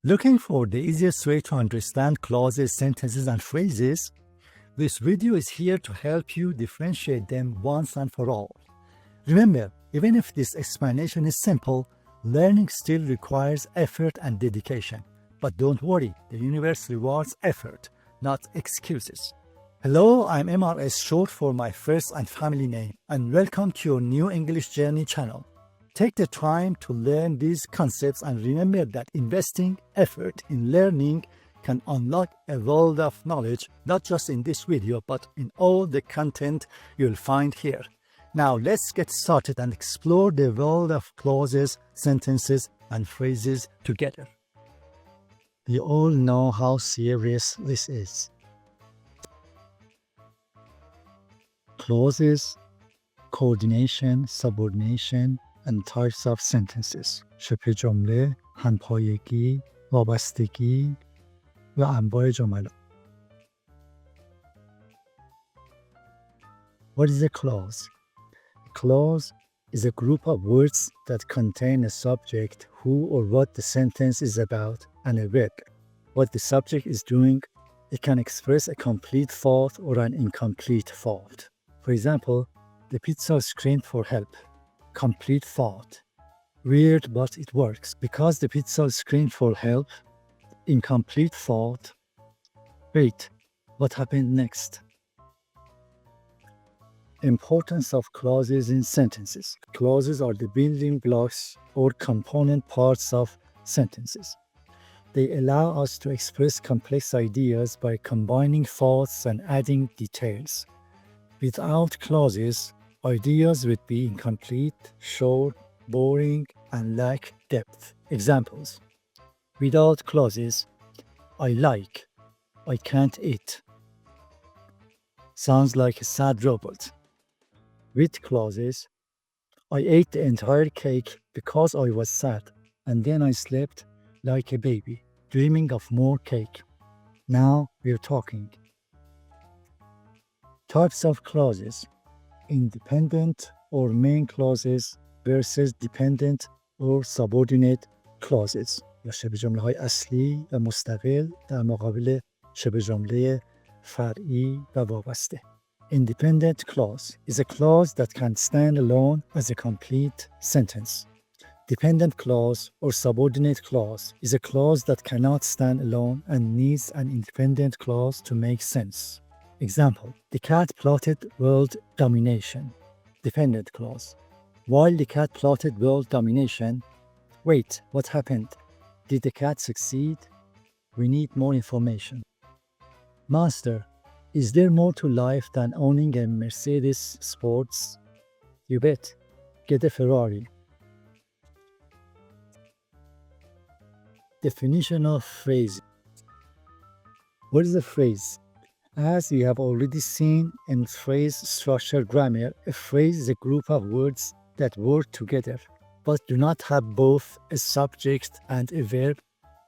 Looking for the easiest way to understand clauses, sentences, and phrases? This video is here to help you differentiate them once and for all. Remember, even if this explanation is simple, learning still requires effort and dedication. But don't worry, the universe rewards effort, not excuses. Hello, I'm MRS, short for my first and family name, and welcome to your new English Journey channel. Take the time to learn these concepts and remember that investing effort in learning can unlock a world of knowledge, not just in this video, but in all the content you'll find here. Now let's get started and explore the world of clauses, sentences, and phrases together. We all know how serious this is. Clauses, coordination, subordination, and types of sentences. شبه جمله، همپایگی، وابستگی و انواع جملات. What is a clause? A clause is a group of words that contain a subject, who or what the sentence is about, and a verb, what the subject is doing. It can express a complete thought or an incomplete thought. For example, the pizza screamed for help. Complete thought. Weird, but it works. Because the pizza screamed for help, incomplete thought. Wait, what happened next? Importance of clauses in sentences. Clauses are the building blocks or component parts of sentences. They allow us to express complex ideas by combining thoughts and adding details. Without clauses, ideas would be incomplete, short, boring, and lack depth. Examples. Without clauses, I like, I can't eat. Sounds like a sad robot. With clauses, I ate the entire cake because I was sad, and then I slept like a baby, dreaming of more cake. Now we're talking. Types of clauses. Independent or main clauses versus dependent or subordinate clauses یا شبه جمله های اصلی و مستقل در مقابل شبه جمله فرعی و وابسته. Independent clause is a clause that can stand alone as a complete sentence. Dependent clause or subordinate clause is a clause that cannot stand alone and needs an independent clause to make sense. Example, the cat plotted world domination. Dependent clause. While the cat plotted world domination, wait, what happened? Did the cat succeed? We need more information. Master, is there more to life than owning a Mercedes Sports? You bet. Get a Ferrari. Definition of phrase. What is a phrase? As you have already seen in phrase structure grammar, a phrase is a group of words that work together, but do not have both a subject and a verb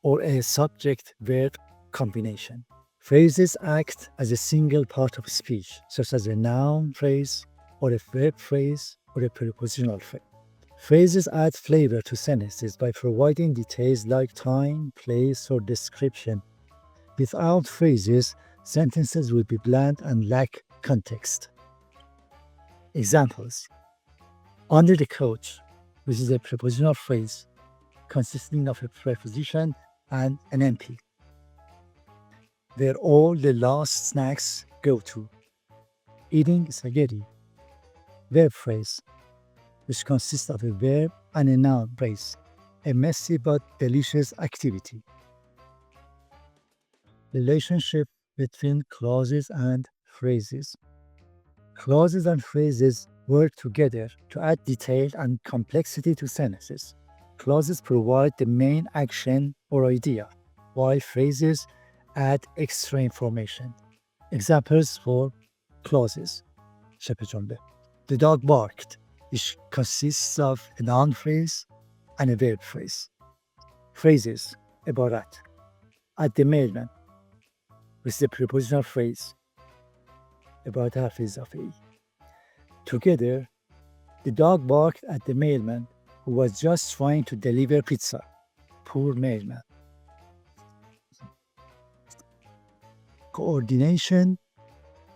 or a subject-verb combination. Phrases act as a single part of speech, such as a noun phrase or a verb phrase or a prepositional phrase. Phrases add flavor to sentences by providing details like time, place, or description. Without phrases, sentences will be bland and lack context. Examples. Under the couch, which is a prepositional phrase consisting of a preposition and an NP. Where all the last snacks go to. Eating spaghetti. Verb phrase, which consists of a verb and a noun phrase. A messy but delicious activity. Relationship between clauses and phrases. Clauses and phrases work together to add detail and complexity to sentences. Clauses provide the main action or idea, while phrases add extra information. Examples for clauses. شبه جمله. The dog barked, which consists of a noun phrase and a verb phrase. Phrases. عبارت. At the mailman, with the prepositional phrase about حرف اضافه‌ای. Together, the dog barked at the mailman who was just trying to deliver pizza. Poor mailman. coordination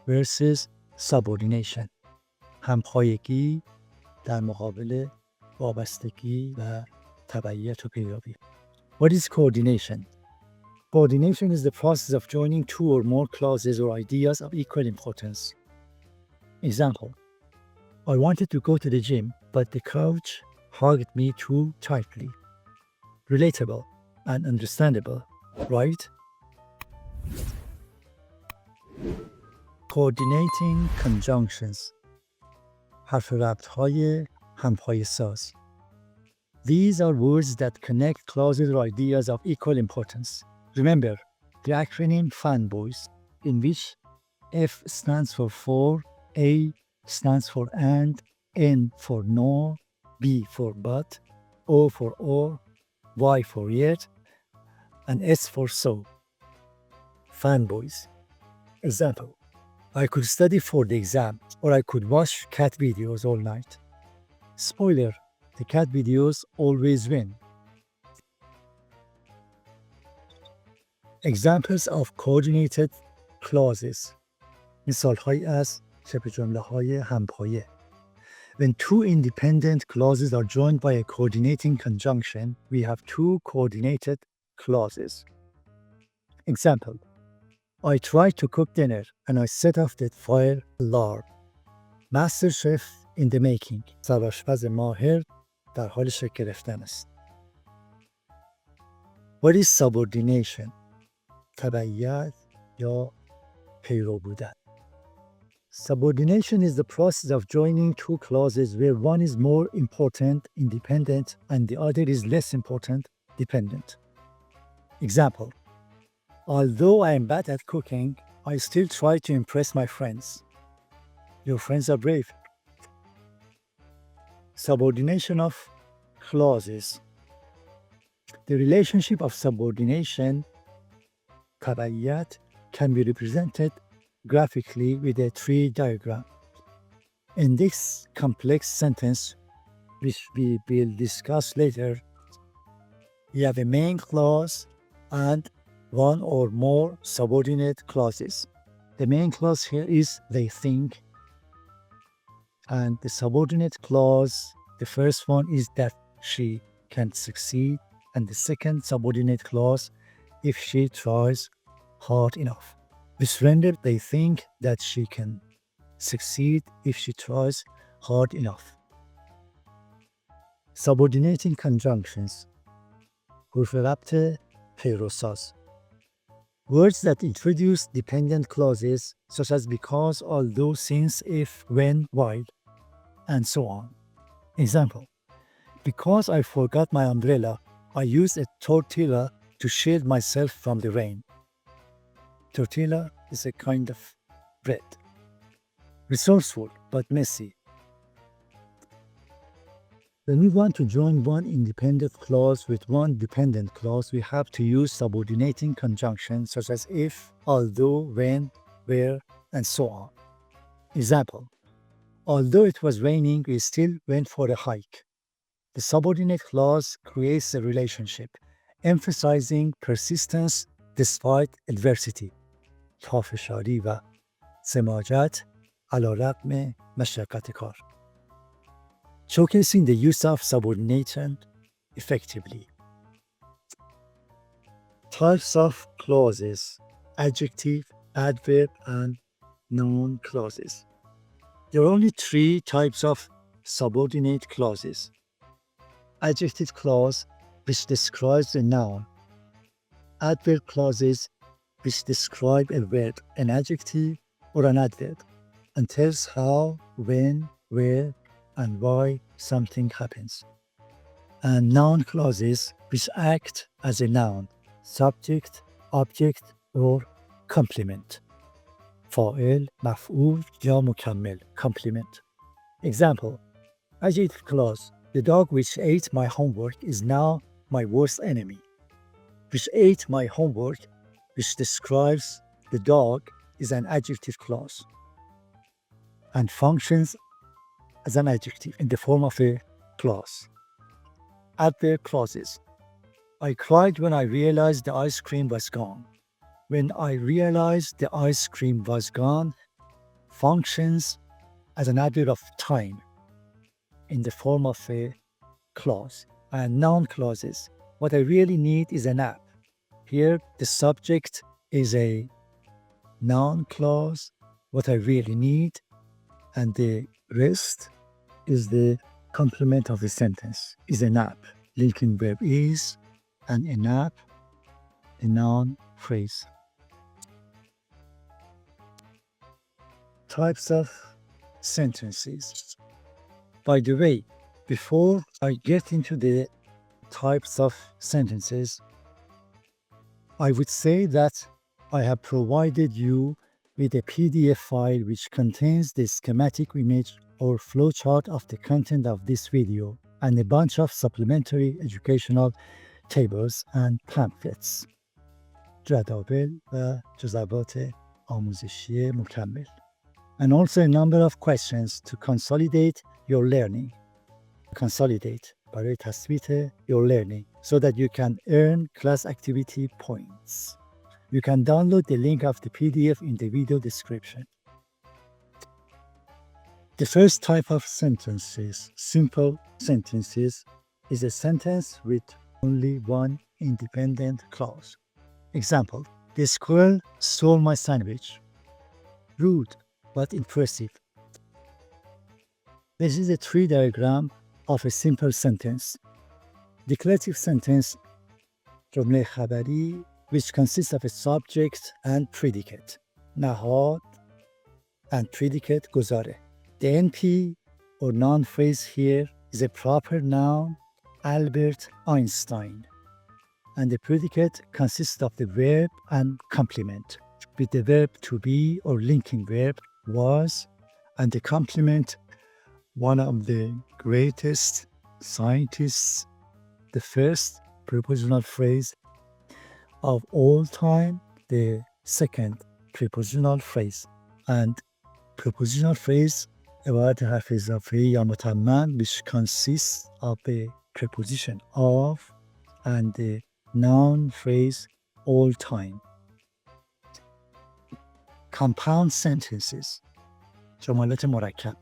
versus subordination. همپایگی در مقابل وابستگی و تبعیت و پیروی. What is coordination? Coordination is the process of joining two or more clauses or ideas of equal importance. Example: I wanted to go to the gym, but the coach hugged me too tightly. Relatable and understandable, right? Coordinating conjunctions. حرف ربط‌های همپایه ساز. These are words that connect clauses or ideas of equal importance. Remember the acronym FANBOYS, in which F stands for, A stands for and, N for no, B for but, O for or, Y for yet, and S for so. FANBOYS. Example: I could study for the exam, or I could watch cat videos all night. Spoiler: the cat videos always win. Examples of coordinated clauses. مثال‌هایی از شبه جمله‌های همپایه. When two independent clauses are joined by a coordinating conjunction, we have two coordinated clauses. Example: I tried to cook dinner and I set off the fire alarm. Master chef in the making. سرآشپز ماهر در حال شکل گرفتن است. What is subordination? تبعیت یا پیرو بودن. Subordination is the process of joining two clauses where one is more important, independent, and the other is less important, dependent. Example: although I am bad at cooking, I still try to impress my friends. Your friends are brave. Subordination of clauses. The relationship of subordination, تبعیت, can be represented graphically with a tree diagram. In this complex sentence, which we will discuss later, we have a main clause and one or more subordinate clauses. The main clause here is they think, and the subordinate clause, the first one is that she can succeed, and the second subordinate clause, if she tries hard enough. This rendered they think that she can succeed if she tries hard enough. Subordinating conjunctions. حروف ربط پیروساز. Words that introduce dependent clauses such as because, although, since, if, when, while, and so on. Example: because I forgot my umbrella, I used a tortilla to shield myself from the rain. Tortilla is a kind of bread. Resourceful but messy. When we want to join one independent clause with one dependent clause, we have to use subordinating conjunctions such as if, although, when, where, and so on. Example: although it was raining, we still went for a hike. The subordinate clause creates a relationship, emphasizing persistence despite adversity. پافشاری و سماجت علیرغم مشقت کار. Showcasing the use of subordination effectively. Types of clauses: adjective, adverb, and noun clauses. There are only three types of subordinate clauses. Adjective clause, which describes a noun. Adverb clauses, which describe a verb, an adjective, or an adverb, and tells how, when, where, and why something happens. And noun clauses, which act as a noun, subject, object, or complement. فاعل، مفعول یا مکمل. Complement. Example: adjective clause: the dog which ate my homework is now my worst enemy. Which ate my homework, which describes the dog, is an adjective clause and functions as an adjective in the form of a clause. Adverb clauses: I cried when I realized the ice cream was gone. When I realized the ice cream was gone functions as an adverb of time in the form of a clause. And noun clauses. What I really need is a nap. Here, the subject is a noun clause, what I really need, and the rest is the complement of the sentence, is a nap. Linking verb is, and a nap, a noun phrase. Types of sentences. By the way, before I get into the types of sentences, I would say that I have provided you with a PDF file which contains the schematic image or flowchart of the content of this video and a bunch of supplementary educational tables and pamphlets. جداول و جزوات آموزشی مکمل. And also a number of questions to consolidate your learning. Consolidate برای تثبیت your learning so that you can earn class activity points. You can download the link of the PDF in the video description. The first type of sentences, simple sentences, is a sentence with only one independent clause. Example, the squirrel stole my sandwich. Rude, but impressive. This is a tree diagram of a simple sentence. Declarative sentence, جمله خبری, which consists of a subject and predicate. نهاد and predicate گذاره. The NP or noun phrase here is a proper noun, Albert Einstein. And the predicate consists of the verb and complement, with the verb to be or linking verb was, and the complement, one of the greatest scientists, the first prepositional phrase of all time, the second prepositional phrase. And prepositional phrase عبارت حرف اضافه یا متمم which consists of a preposition of and the noun phrase all time. Compound sentences. جملات مرکب.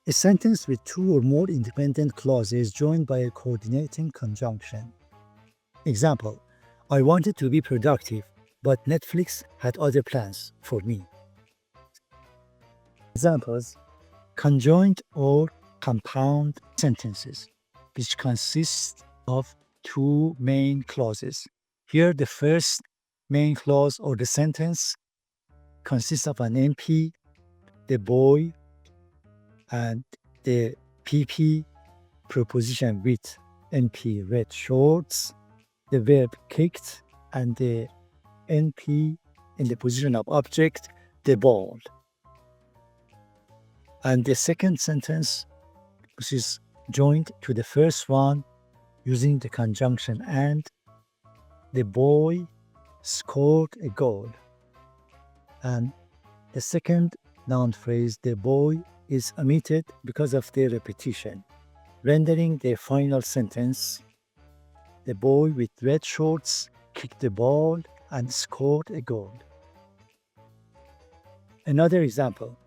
A sentence with two or more independent clauses joined by a coordinating conjunction. Example, I wanted to be productive, but Netflix had other plans for me. Examples, conjoined or compound sentences, which consist of two main clauses. Here, the first main clause or the sentence consists of an NP, the boy, and the PP preposition with NP, red shorts, the verb kicked, and the NP in the position of object, the ball. And the second sentence, which is joined to the first one using the conjunction and, the boy scored a goal. And the second noun phrase, the boy, is omitted because of the repetition, rendering the final sentence, the boy with red shorts kicked the ball and scored a goal. Another example.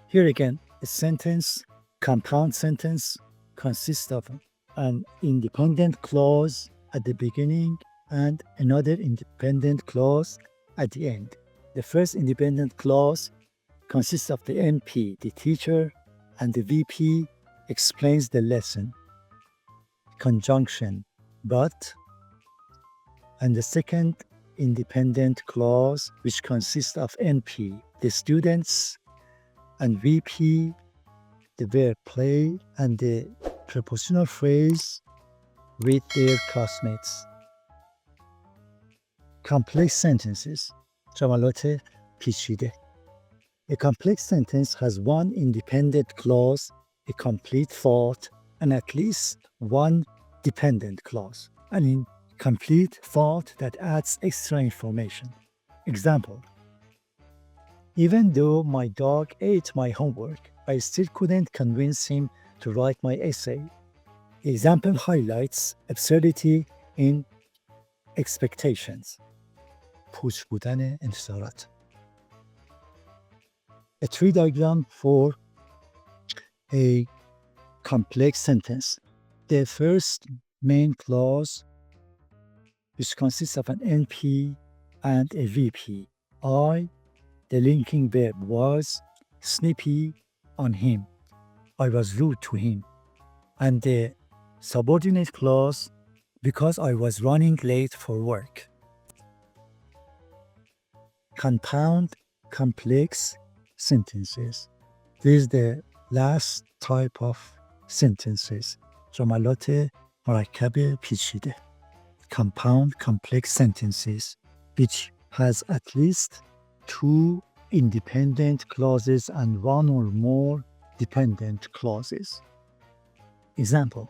Here again, a sentence, compound sentence, consists of an independent clause at the beginning and another independent clause at the end. The first independent clause consists of the NP, the teacher, and the VP explains the lesson. Conjunction, but, and the second independent clause, which consists of NP, the students, and VP, the verb play, and the prepositional phrase with their classmates. Complex sentences. جملات پیچیده. A complex sentence has one independent clause, a complete thought, and at least one dependent clause. An incomplete thought that adds extra information. Example, even though my dog ate my homework, I still couldn't convince him to write my essay. The example highlights absurdity in expectations. پوچ بودن انتظارات. A tree diagram for a complex sentence. The first main clause, which consists of an NP and a VP. I, the linking verb, was snippy on him. I was rude to him. And the subordinate clause, because I was running late for work. Compound complex sentences. This is the last type of sentences. جملات مرکب پیچیده. Compound complex sentences, which has at least two independent clauses and one or more dependent clauses. Example: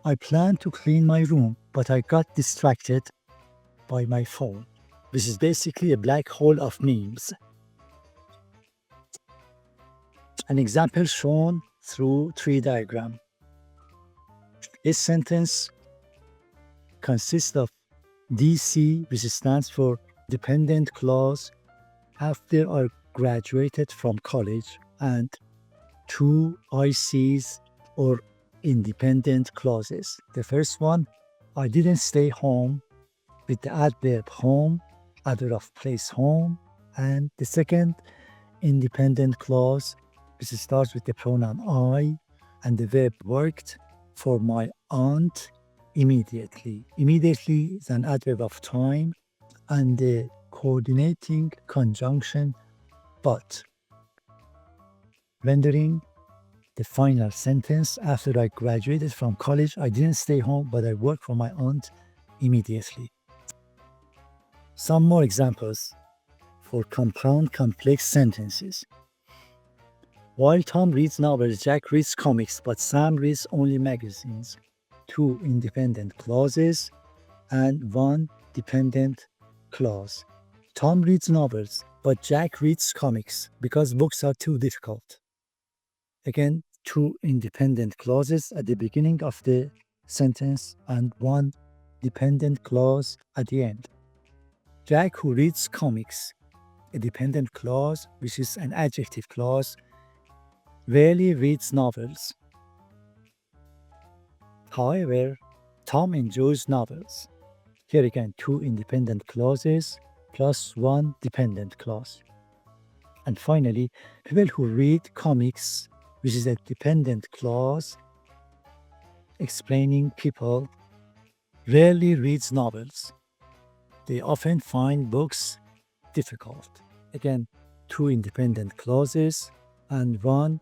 I planned to clean my room, but I got distracted by my phone, which is basically a black hole of memes. An example shown through tree diagram. This sentence consists of DC, which stands for dependent clause, after I graduated from college, and two ICs or independent clauses. The first one, I didn't stay home, with the adverb home, adverb of place home, and the second independent clause, which starts with the pronoun I, and the verb worked for my aunt immediately. Immediately is an adverb of time, and the coordinating conjunction but, rendering the final sentence: after I graduated from college, I didn't stay home, but I worked for my aunt immediately. Some more examples for compound complex sentences. While Tom reads novels, Jack reads comics, but Sam reads only magazines. Two independent clauses and one dependent clause. Tom reads novels, but Jack reads comics because books are too difficult. Again, two independent clauses at the beginning of the sentence and one dependent clause at the end. Jack, who reads comics, a dependent clause, which is an adjective clause, rarely reads novels. However, Tom enjoys novels. Here again, two independent clauses plus one dependent clause. And finally, people who read comics, which is a dependent clause, explaining people rarely reads novels. They often find books difficult. Again, two independent clauses and one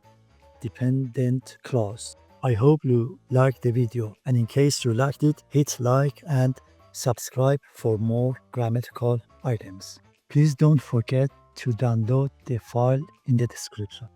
dependent clause. I hope you liked the video, and in case you liked it, hit like and subscribe for more grammatical items. Please don't forget to download the file in the description.